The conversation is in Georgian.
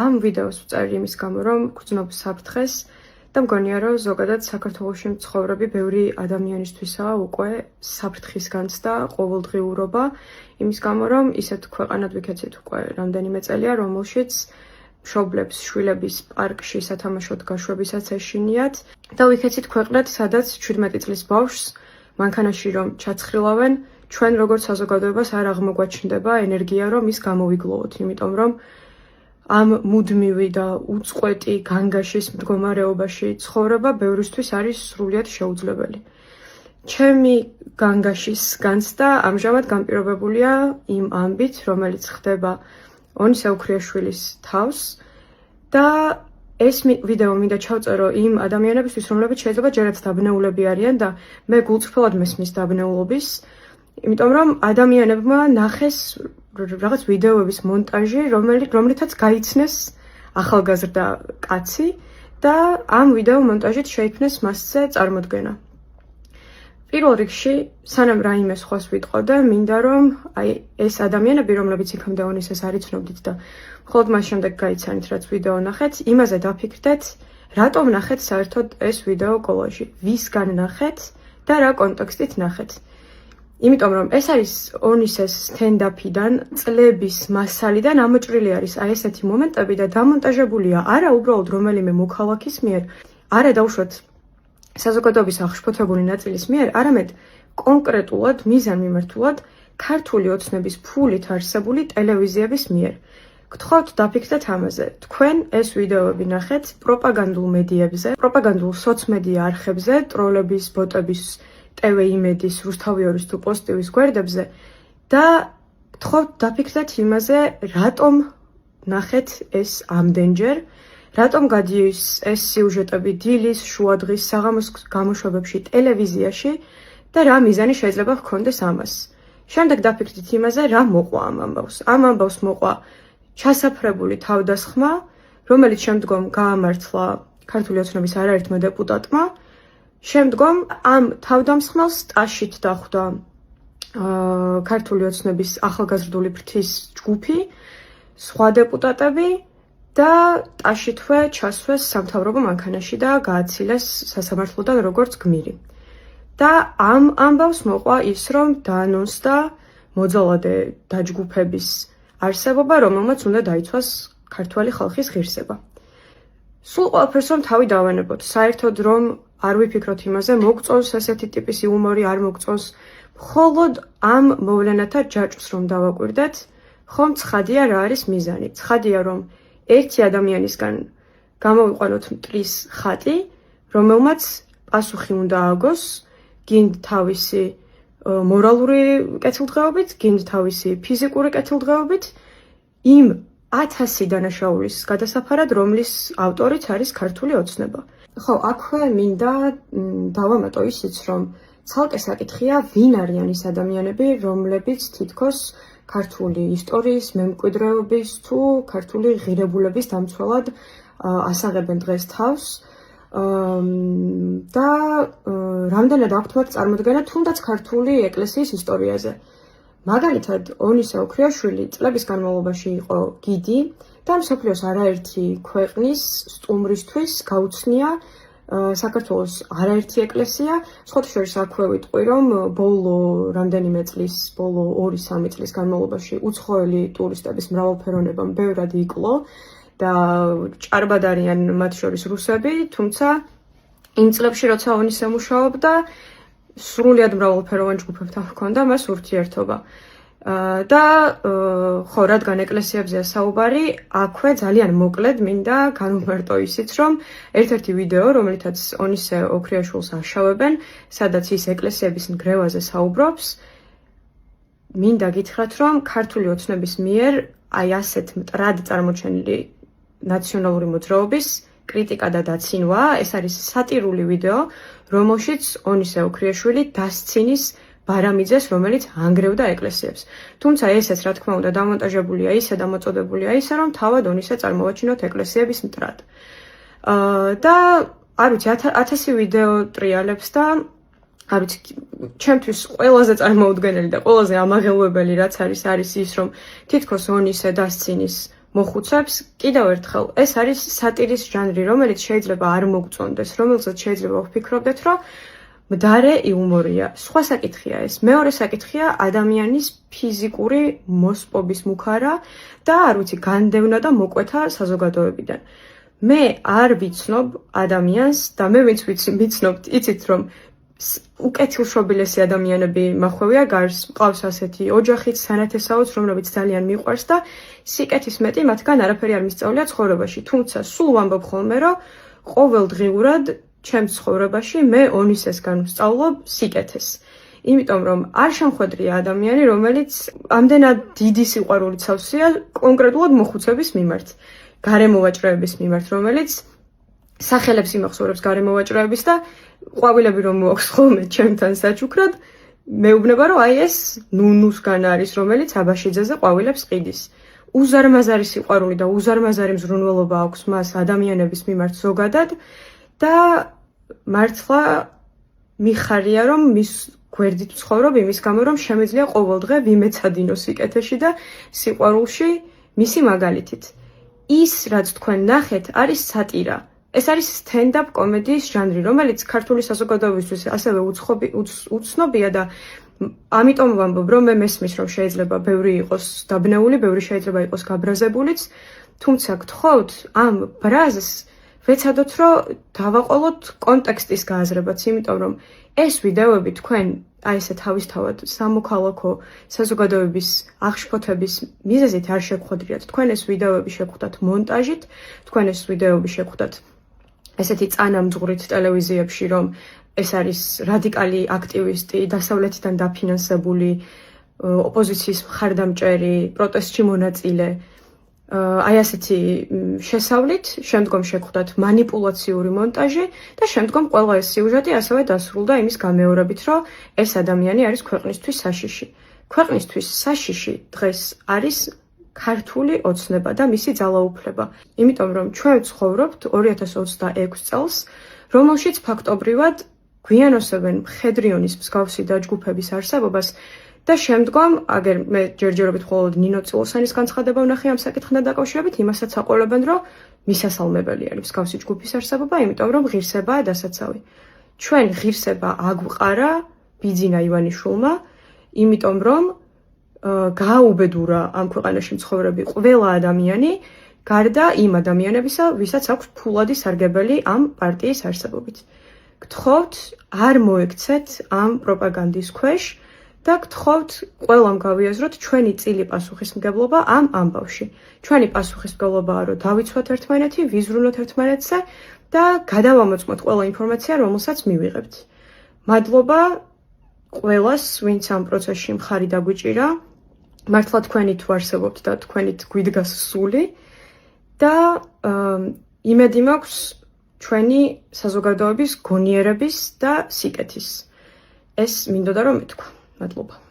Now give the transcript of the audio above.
ამ ვიდეოს ვწერ იმის გამო, რომ გრძნობ საფრთხეს და მგონია, რომ ზოგადად საქართველოში მცხოვრები ბევრი ადამიანისთვისაა უკვე საფრთხის განცდა, ყოველდღიურობა, იმის გამო, რომ ისეთ ქვეყანად ვიქეცით უკვე რამდენიმე წელია, რომელშიც მშობლებს შვილების პარკში სათამაშოდ გაშვებისაც ეშინიათ და ვიქეცით ქვეყნად, სადაც 17 წლის ბავშვს მანქანაში რომ ჩაცხრილავენ, ჩვენ როგორც საზოგადოებას არ აღმოგვაჩნდება ენერგია, რომ ის გამოვიგლოვოთ, იმიტომ რომ ამ მუდმივი და უწყვეტი განგაშის მდგომარეობაში ცხოვრება ბევრისთვის არის სრულიად შეუძლებელი. ჩემი განგაშის განცდა ამჟამად განპირობებულია იმ ამბით, რომელიც ხდება ონისე ოქრიაშვილის თავს და ეს ვიდეო მინდა ჩავწერო იმ ადამიანებისთვის, რომლებიც შეიძლება ჯერაც დაბნეულები არიან და მე გულწრფელად მესმის დაბნეულობის, იმიტომ რომ ადამიანებმა ნახეს რაღაც ვიდეოების მონტაჟი, რომლითაც გაიცნეს ახალგაზრდა კაცი და ამ ვიდეო მონტაჟით შეიქმნეს მასზე წარმოდგენა. პირველ რიგში, სანამ რაიმე სხვას ვიტყოდე, მინდა რომ ეს ადამიანები, რომლებიც იქამდე ონისეს არ იცნობდით და მხოლოდ მას შემდეგ გაიცანით, რაც ვიდეო ნახეთ, იმაზე დაფიქრდეთ, რატომ ნახეთ საერთოდ ეს ვიდეო კოლაჟი, ვისგან ნახეთ და რა კონტექსტით ნახეთ. იმიტომ რომ ეს არის ონისეს სტენდაფიდან, წლების მასალიდან ამოჭრილი არის აი ესეთი მომენტები და დამონტაჟებულია არა უბრალოდ რომელიმე მოქალაქის მიერ, არა დაუშვათ საზოგადოების აღშფოთებული ნაწილის მიერ, არამედ კონკრეტულად მიზანმიმართულად ქართული ოცნების ფულით არსებული ტელევიზიების მიერ. გთხოვთ დაფიქრდეთ ამაზე. თქვენ ეს ვიდეოები ნახეთ პროპაგანდულ მედიებზე, პროპაგანდულ სოციმედია არხებზე, ტროლების, ბოტების, TV იმედის, რუსთავიორის თუ პოზიტივის გვერდებზე და გთხოვთ დაფიქრდეთ იმაზე, რატომ ნახეთ ეს ამდენჯერ, რატომ გადიოს ეს სიუჟეტები დილის, შუადღის, საღამოს გამოშვებებში ტელევიზიაში და რა მიზანი შეიძლება ჰქონდეს ამას. შემდეგ დაფიქრდით იმაზე, რა მოყვა ამ ამბავს. ამ ამბავს მოყვა ჩასაფრებული თავდასხმა, რომელიც შემდგომ გაამართლა ქართული ოცნების არაერთმა დეპუტატმა. შემდგომ ამ თავდამსხმელს ტაშით დახვდა ქართული ოცნების ახალგაზრდული ფრთის ჯგუფი, სხვა დეპუტატები და ტაშითვე ჩასვეს სამთავრობო მანქანაში და გააცილეს სასამართლოდან როგორც გმირი. და ამ ამბავს მოყვა ის, რომ დაანონსდა მოძალადე დაჯგუფების არსებობა, რომელმაც უნდა დაიცვას ქართველი ხალხის ღირსება. სულ ყველაფერს რომ თავი დავანებოთ, საერთოდ რომ არ ვიფიქროთ იმაზე, მოგწონს ესეთი ტიპის იუმორი, არ მოგწონს, მხოლოდ ამ მოვლენათა ჯაჭვს რომ დავაკვირდეთ, ხომ ცხადია რა არის მიზანი. ცხადია რომ ერთი ადამიანისგან გამოვიყვანოთ მტრის ხატი, რომელმაც პასუხი უნდა ააგოს, გინდ თავისი მორალური კეთილდღეობით, გინდ თავისი ფიზიკური კეთილდღეობით, იმ 1000 დანაშაულის გადასაფარად, რომლის ავტორიც არის ქართული ოცნება. ხო, აქვე მინდა დავამატო ისიც, რომ ცალკე საკითხია, ვინ არიან ის ადამიანები, რომლებიც თითქოს ქართული ისტორიის, მემკვიდრეობის თუ ქართული ღირებულების დამცველად ასაღებენ დღეს თავს და რამდენად აქვთ მათ წარმოდგენა თუნდაც ქართული ეკლესიის ისტორიაზე. მაგალითად, ონისე ოქრიაშვილი წლების განმავლობაში იყო გიდი და მსოფლიოს არაერთი ქვეყნის სტუმრისთვის გაუცნია საქართველოს არაერთი ეკლესია, სხვათა შორის აქვე ვიტყვი, რომ ბოლო რამდენიმე წლის, ბოლო 2-3 წლის განმავლობაში უცხოელი ტურისტების მრავალფეროვნებამ ბევრად იკლო და ჭარბად არიან მათ შორის რუსები, თუმცა იმ წლებში, როცა ონისე მუშაობდა, სრულიად მრავალფეროვან ჯგუფებთან ჰქონდა მას ურთიერთობა. და ხო, რადგან ეკლესიებზეა საუბარი, აქვე ძალიან მოკლედ მინდა განვმარტო ისიც, რომ ერთ-ერთი ვიდეო, რომელითაც ონისე ოქრიაშვილს აშავებენ, სადაც ის ეკლესიების ნგრევაზე საუბრობს, მინდა გითხრათ, რომ ქართული ოცნების მიერ აი ასეთ მტრად წარმოჩენილი ნაციონალური მოძრაობის კრიტიკა და დაცინვა, ეს არის სატირული ვიდეო, რომელშიც ონისე ოქრიაშვილი დასცინის ბარამიძეს, რომელიც ანგრევდა ეკლესიებს. თუმცა ესეც, რა თქმა უნდა, დამონტაჟებულია ისე და მოწოდებულია ისე, რომ თავად ონისე წარმოვაჩინოთ ეკლესიების მტრად. და არ ვიცი, 1000 ვიდეო ტრიალებს და არ ვიცი, ჩემთვის ყველაზე წარმოუდგენელი და ყველაზე ამაღელვებელი რაც არის ის, რომ თითქოს ონისე დასცინის მოხუცებს, კიდევ ერთხელ, ეს არის სატირის ჟანრი, რომელიც შეიძლება არ მოგწონდეს, რომელზეც შეიძლება ვფიქრობდეთ, რომ მდარე იუმორია. სხვა საკითხია ეს. მეორე საკითხია ადამიანის ფიზიკური მოსპობის მუქარა და არ ვიცი, განდევნა და მოკვეთა საზოგადოებიდან. მე არ ვიცნობ ადამიანს და მე ვინც ვიცნობთ, იცით რომ უკეთილშობილესი ადამიანები მახვევია გარს, მყავს ასეთი ოჯახიც, სანათესაოც, რომლებიც ძალიან მიყვარს და სიკეთის მეტი მათგან არაფერი არ მისწავლია ცხოვრებაში. თუმცა სულ ვამბობ ხოლმე, რომ ყოველდღიურად ჩემს ცხოვრებაში მე ონისესგან ვსწავლობ სიკეთეს. იმიტომ რომ არ შემხვედრია ადამიანი, რომელიც ამდენად დიდი სიყვარულით სავსეა კონკრეტულად მოხუცების მიმართ, გარემოვაჭრეების მიმართ, რომელიც სახელებს იმახსოვრებს გარემოვაჭრეების და ყვავილები რომ მოაქვს ხოლმე ჩემთან საჩუქრად, მეუბნება რომ აი ეს ნუნუსგან არის, რომელიც აბაშიძეზე ყვავილებს ყიდის. უზარმაზარი სიყვარული და უზარმაზარი მზრუნველობა აქვს მას ადამიანების მიმართ ზოგადად და მართლა მიხარია რომ მის გვერდით ვცხოვრობ იმის გამო რომ შემეძლია ყოველდღე ვიმეცადინო სიკეთეში და სიყვარულში მისი მაგალითით. ის რაც თქვენ ნახეთ არის სატირა. ეს არის stand-up კომედიის ჟანრი, რომელიც ქართული საზოგადოებისთვის ასევე უცნობია და ამიტომ ვამბობ, რომ მე მესმის, რომ შეიძლება ბევრი იყოს დაბნეული, ბევრი შეიძლება იყოს გაბრაზებულიც, თუმცა გთხოვთ ამ ბრაზს ვეცადოთ, რომ დავაყოლოთ კონტექსტის გააზრებაც, იმიტომ რომ ეს ვიდეოები თქვენ აი ესე თავისთავად სამოქალაქო საზოგადოების აღშფოთების მიზეზით არ შეგხვედრიათ. თქვენ ეს ვიდეოები შეგხვდათ მონტაჟით, თქვენ ეს ვიდეოები შეგხვდათ ესეთი წანამძღვრით ტელევიზიებში, რომ ეს არის რადიკალი აქტივისტი, დასავლეთიდან დაფინანსებული, ოპოზიციის მხარდამჭერი, პროტესტში მონაწილე. აი ასეთი შესავლით, შემდგომ შეგხვდათ მანიპულაციური მონტაჟი და შემდგომ ყველა ეს სიუჟეტი ასევე დასრულდა იმის გამეორებით, რომ ეს ადამიანი არის ქვეყნისთვის საშიში. ქვეყნისთვის საშიში დღეს არის ქართული ოცნება და მისი ძალაუფლება. იმიტომ რომ ჩვენ ვცხოვრობთ 2026 წელს, რომელშიც ფაქტობრივად გვიანოსებენ მხედრიონის მსგავსი დაჯგუფების არსებობას და შემდგომ, აგერ მე ჯერჯერობით მხოლოდ ნინო წილოსანის განცხადება ვნახე ამ საკითხთან დაკავშირებით, იმასაც აყოლებენ, რომ მისასალმებელი არის მსგავსი ჯგუფის არსებობა, იმიტომ რომ ღირსებაა დასაცავი. ჩვენ ღირსება აგვყარა ბიძინა ივანიშვილმა, იმიტომ რომ გააუბედურა ამ ქვეყანაში მცხოვრები ყველა ადამიანი, გარდა იმ ადამიანებისა, ვისაც აქვს ფულადი სარგებელი ამ პარტიის არსებობით. გთხოვთ, არ მოექცეთ ამ პროპაგანდის ქვეშ და გთხოვთ, ყველამ გავიაზროთ ჩვენი წილი პასუხისმგებლობა ამ ამბავში. ჩვენი პასუხისმგებლობაა, რომ დავიცვათ ერთმანეთი, ვიზრუნოთ ერთმანეთზე და გადავამოწმოთ ყველა ინფორმაცია, რომელსაც მივიღებთ. მადლობა ყველას, ვინც ამ პროცესში მხარი დაგვიჭირა. მართლა თქვენი თუ არსებობთ და თქვენით გვიდგას სული და იმედი მაქვს ჩვენი საზოგადოების გონიერების და სიკეთის. ეს მინდოდა რომ მეთქვა. მადლობა.